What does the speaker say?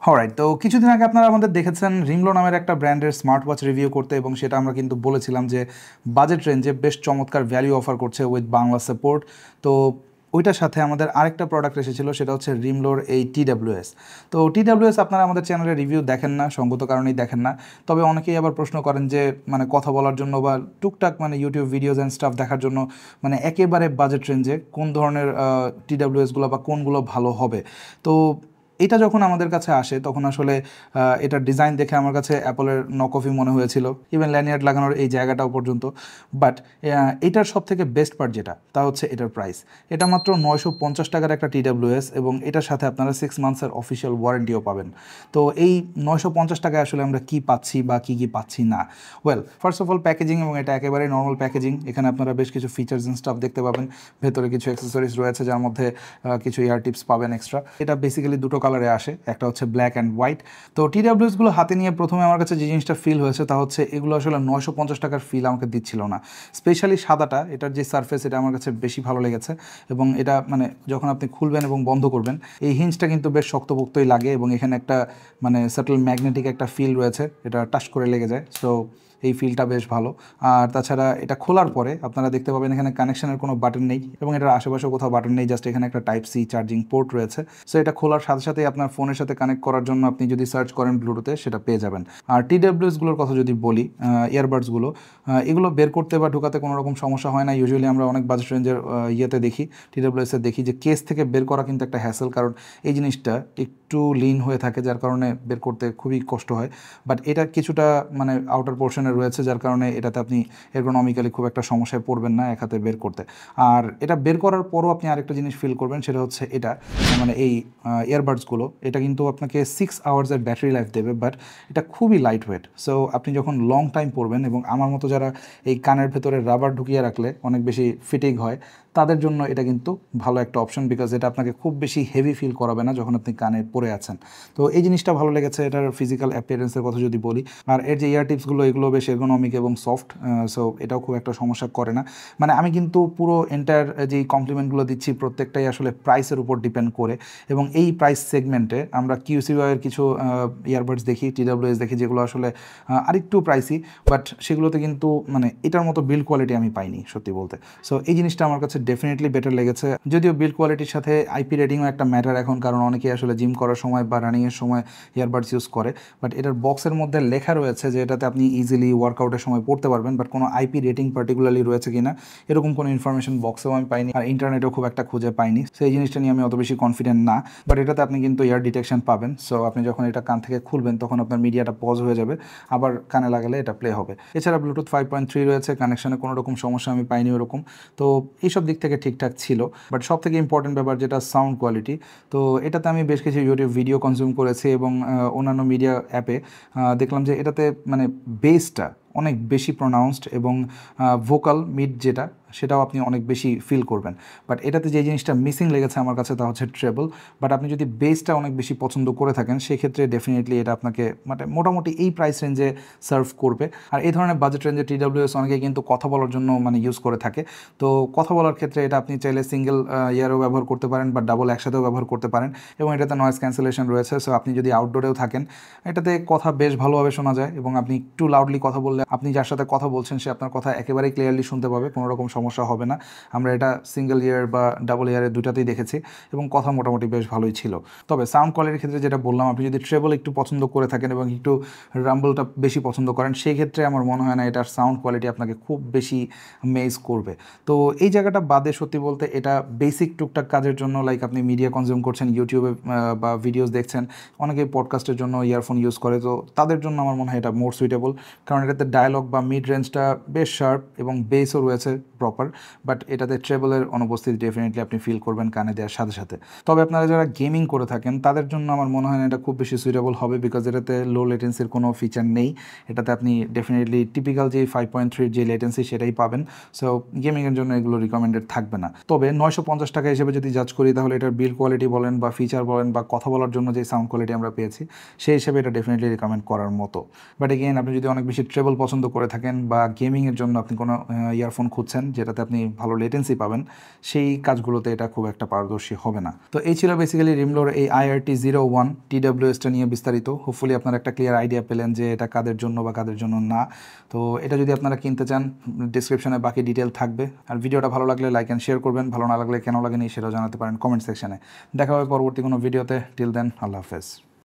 Alright, তো কিছুদিন আগে আপনারা আমাদের দেখেছেন রিমলো নামের একটা ব্র্যান্ডের স্মার্ট ওয়াচ রিভিউ করতে, এবং সেটা আমরা কিন্তু বলেছিলাম যে বাজেট রেঞ্জে বেশ চমৎকার ভ্যালু অফার করছে উইথ বাংলা সাপোর্ট। তো ওইটার সাথে আমাদের আরেকটা প্রোডাক্ট এসেছিলো, সেটা হচ্ছে রিমলোর এই TWS। তো TWS আপনারা আমাদের চ্যানেলে রিভিউ দেখেন না, সঙ্গত কারণেই দেখেন না। তবে অনেকেই আবার প্রশ্ন করেন যে মানে কথা বলার জন্য বা টুকটাক মানে ইউটিউব ভিডিওস অ্যান্ড স্টাফ দেখার জন্য মানে একেবারে বাজেট রেঞ্জে কোন ধরনের TWSগুলো বা কোনগুলো ভালো হবে। তো এটা যখন আমাদের কাছে আসে তখন আসলে এটার ডিজাইন দেখে আমার কাছে অ্যাপলের নকফি মনে হয়েছিল, ইভেন ল্যানিয়ার্ড লাগানোর এই জায়গাটাও পর্যন্ত। বাট এটার সব থেকে বেস্ট পার্ট যেটা, তা হচ্ছে এটার প্রাইস। এটা মাত্র 950 টাকার একটা TWS, এবং এটার সাথে আপনারা 6 মান্থসের অফিসিয়াল ওয়ারেন্টিও পাবেন। তো এই 950 টাকায় আসলে আমরা কি পাচ্ছি বা কী কী পাচ্ছি না? Well, first of all packaging, এবং এটা একেবারেই নর্মাল প্যাকেজিং। এখানে আপনারা বেশ কিছু ফিচার্স অ্যান্ড স্টাফ দেখতে পাবেন, ভেতরে কিছু অ্যাক্সেসরিজ রয়েছে, যার মধ্যে কিছু ইয়ার টিপস পাবেন এক্সট্রা। এটা বেসিক্যালি দুটো কালারে আসে, একটা হচ্ছে ব্ল্যাক অ্যান্ড হোয়াইট। তো TWSগুলো হাতে নিয়ে প্রথমে আমার কাছে যে জিনিসটা ফিল হয়েছে তা হচ্ছে এগুলো আসলে 950 টাকার ফিল আমাকে দিচ্ছিল না। স্পেশালি সাদাটা, এটার যে সারফেস, এটা আমার কাছে বেশি ভালো লেগেছে। এবং এটা মানে যখন আপনি খুলবেন এবং বন্ধ করবেন, এই হিঞ্জটা কিন্তু বেশ শক্তপোক্তই লাগে, এবং এখানে একটা মানে সাটল ম্যাগনেটিক একটা ফিল রয়েছে, এটা টাচ করে লেগে যায়। সো এই ফিলটা বেশ ভালো। আর তাছাড়া এটা খোলার পরে আপনারা দেখতে পাবেন এখানে কানেকশনের কোনো বাটন নেই, এবং এটার আশেপাশেও কোথাও বাটন নেই, জাস্ট এখানে একটা টাইপ সি চার্জিং পোর্ট রয়েছে। সো এটা খোলার সাথে সাথেই আপনার ফোনের সাথে কানেক্ট করার জন্য আপনি যদি সার্চ করেন ব্লুটুথে, সেটা পেয়ে যাবেন। আর TWSগুলোর কথা যদি বলি, ইয়ারবাডসগুলো, এগুলো বের করতে বা ঢোকাতে কোনো রকম সমস্যা হয় না। ইউজুয়ালি আমরা অনেক বাজেট রেঞ্জের ইয়েতে দেখি, TWSে দেখি যে কেস থেকে বের করা কিন্তু একটা হ্যাসেল, কারণ এই জিনিসটা একটু লিন হয়ে থাকে, যার কারণে বের করতে খুবই কষ্ট হয়। বাট এটা কিছুটা মানে আউটার পোর্শনে রয়েছে, যার কারণে এটাতে আপনি এরগোনমিক্যালি খুব একটা সমস্যায় পড়বেন না এক হাতে বের করতে। আর এটা বের করার পরও আপনি আরেকটা জিনিস ফিল করবেন, সেটা হচ্ছে এটা মানে এই ইয়ারবাডসগুলো, এটা কিন্তু আপনাকে 6 আওয়ার্সের ব্যাটারি লাইফ দেবে, বাট এটা খুবই লাইট ওয়েট। সো আপনি যখন লং টাইম পরবেন, এবং আমার মতো যারা এই কানের ভেতরে রাবার ঢুকিয়ে রাখলে অনেক বেশি ফিটিং হয়, তাদের জন্য এটা কিন্তু ভালো একটা অপশন, বিকজ এটা আপনাকে খুব বেশি হেভি ফিল করাবে না যখন আপনি কানে পরে আছেন। তো এই জিনিসটা ভালো লেগেছে এটার ফিজিক্যাল অ্যাপিয়ারেন্সের কথা যদি বলি। আর এর যে ইয়ার টিপসগুলো, এগুলো বেশ এরগোনমিক এবং সফট, সো এটাও খুব একটা সমস্যা করে না। মানে আমি কিন্তু পুরো এন্টায়ার যেই কমপ্লিমেন্টগুলো দিচ্ছি প্রত্যেকটাই আসলে প্রাইসের উপর ডিপেন্ড করে, এবং এই প্রাইস সেগমেন্টে আমরা QCY-এর কিছু ইয়ারবাডস দেখি, TWS দেখি, যেগুলো আসলে আরেকটু প্রাইসি, বাট সেগুলোতে কিন্তু মানে এটার মতো বিল্ড কোয়ালিটি আমি পাইনি সত্যি বলতে। সো এই জিনিসটা আমার কাছে ডেফিনেটলি বেটার লেগেছে, যদিও বিল্ড কোয়ালিটির সাথে IP রেটিংও একটা ম্যাটার এখন, কারণ অনেকেই আসলে জিম করার সময় বা রানিংয়ের সময় ইয়ারবাডস ইউজ করে। বাট এটার বক্সের মধ্যে লেখা রয়েছে যে এটাতে আপনি ইজিলি ওয়ার্কআউটের সময় পড়তে পারবেন, বাট কোনো IP রেটিং পার্টিকুলারলি রয়েছে কিনা এরকম কোনো ইনফরমেশন বক্সেও আমি পাইনি, আর ইন্টারনেটেও খুব একটা খুঁজে পাইনি। সো এই জিনিসটা নিয়ে আমি অত বেশি কনফিডেন্ট না। বাট এটাতে আপনি কিন্তু ইয়ার ডিটেকশন পাবেন, সো আপনি যখন এটা কান থেকে খুলবেন তখন আপনার মিডিয়াটা পজ হয়ে যাবে, আবার কানে লাগালে এটা প্লে হবে। এছাড়া ব্লুটুথ 5.3 রয়েছে, কানেকশনে কোনো রকম সমস্যা আমি পাইনি ওরকম। তো এইসব দিক থেকে ঠিকঠাক ছিল। বাট সব থেকে ইম্পর্টেন্ট ব্যাপার যেটা সাউন্ড কোয়ালিটি, তো এটাতে আমি বেশ কিছু ইউটিউব ভিডিও কনজিউম করেছি, এবং অন্যান্য মিডিয়া অ্যাপে দেখলাম যে এটাতে মানে বেসটা অনেক বেশি প্রোনাউন্সড, এবং ভোকাল মিড যেটা, সেটাও আপনি অনেক বেশি ফিল করবেন। বাট এটাতে যে জিনিসটা মিসিং লেগেছে আমার কাছে তা হচ্ছে ট্রেবল। বাট আপনি যদি বেসটা অনেক বেশি পছন্দ করে থাকেন, সেক্ষেত্রে ডেফিনেটলি এটা আপনাকে মানে মোটামুটি এই প্রাইস রেঞ্জে সার্ভ করবে। আর এই ধরনের বাজেট রেঞ্জে TWS অনেকে কিন্তু কথা বলার জন্য মানে ইউজ করে থাকে। তো কথা বলার ক্ষেত্রে এটা আপনি চাইলে সিঙ্গেল ইয়ারও ব্যবহার করতে পারেন, বা ডাবল একসাথেও ব্যবহার করতে পারেন, এবং এটাতে নয়েজ ক্যান্সেলেশন রয়েছে। সো আপনি যদি আউটডোরেও থাকেন, এটাতে কথা বেশ ভালোভাবে শোনা যায়, এবং আপনি একটু লাউডলি কথা বললে আপনি যার সাথে কথা বলছেন সে আপনার কথা একেবারেই ক্লিয়ারলি শুনতে পাবে, কোনো রকম সমস্যা হবে না। আমরা এটা সিঙ্গেল ইয়ার বা ডাবল ইয়ারের দুটাতেই দেখেছি, এবং কথা মোটামুটি বেশ ভালোই ছিল। তবে সাউন্ড কোয়ালিটির ক্ষেত্রে যেটা বললাম, আপনি যদি ট্রেবল একটু পছন্দ করে থাকেন এবং একটু রাম্বলটা বেশি পছন্দ করেন, সেই ক্ষেত্রে আমার মনে হয় না এটার সাউন্ড কোয়ালিটি আপনাকে খুব বেশি মেজ করবে। তো এই জায়গাটা বাদে সত্যি বলতে এটা বেসিক টুকটাক কাজের জন্য, লাইক আপনি মিডিয়া কনজিউম করছেন ইউটিউবে বা ভিডিওস দেখছেন, অনেকে পডকাস্টের জন্য ইয়ারফোন ইউজ করে, তো তাদের জন্য আমার মনে হয় এটা মোর সুইটেবল, কারণ এটাতে ডায়ালগ বা মিড রেঞ্জটা বেশ শার্প, এবং বেসও রয়েছে প্রপার। বাট এটাতে ট্রেবলের অনুপস্থিতি ডেফিনেটলি আপনি ফিল করবেন কানে দেওয়ার সাথে সাথে। তবে আপনারা যারা গেমিং করে থাকেন তাদের জন্য আমার মনে হয় না এটা খুব বেশি সুইটেবল হবে, বিকজ এটাতে লো লেটেন্সির কোনো ফিচার নেই। এটাতে আপনি ডেফিনেটলি টিপিক্যাল যে 5.3 যে লেটেন্সি সেটাই পাবেন। সো গেমিংয়ের জন্য এগুলো রিকমেন্ডেড থাকবে না। তবে 950 টাকা হিসেবে যদি জাজ করি, তাহলে এটার বিল্ড কোয়ালিটি বলেন বা ফিচার বলেন বা কথা বলার জন্য যে সাউন্ড কোয়ালিটি আমরা পেয়েছি, সেই হিসেবে এটা ডেফিনেটলি রিকমেন্ড করার মতো। বাট এগেইন আপনি যদি অনেক বেশি ট্রেবল কৌতূহল পছন্দ করে থাকেন বা গেমিংয়ের জন্য আপনি কোনো ইয়ারফোন খুঁজছেন যেটাতে আপনি ভালো লেটেন্সি পাবেন, সেই কাজগুলোতে এটা খুব একটা পারদর্শী হবে না। তো এই ছিল বেসিক্যালি রিমলোর এই IRT01 TWS-টা নিয়ে বিস্তারিত। হোপফুলি আপনারা একটা ক্লিয়ার আইডিয়া পেলেন যে এটা কাদের জন্য বা কাদের জন্য না। তো এটা যদি আপনারা কিনতে চান, ডিসক্রিপশনে বাকি ডিটেল থাকবে। আর ভিডিওটা ভালো লাগলে লাইক অ্যান্ড শেয়ার করবেন, ভালো না লাগলে কেন লাগেনি সেটাও জানাতে পারেন কমেন্ট সেকশনে। দেখা হবে পরবর্তী কোনো ভিডিওতে। টিল দেন, আল্লাহ হাফেজ।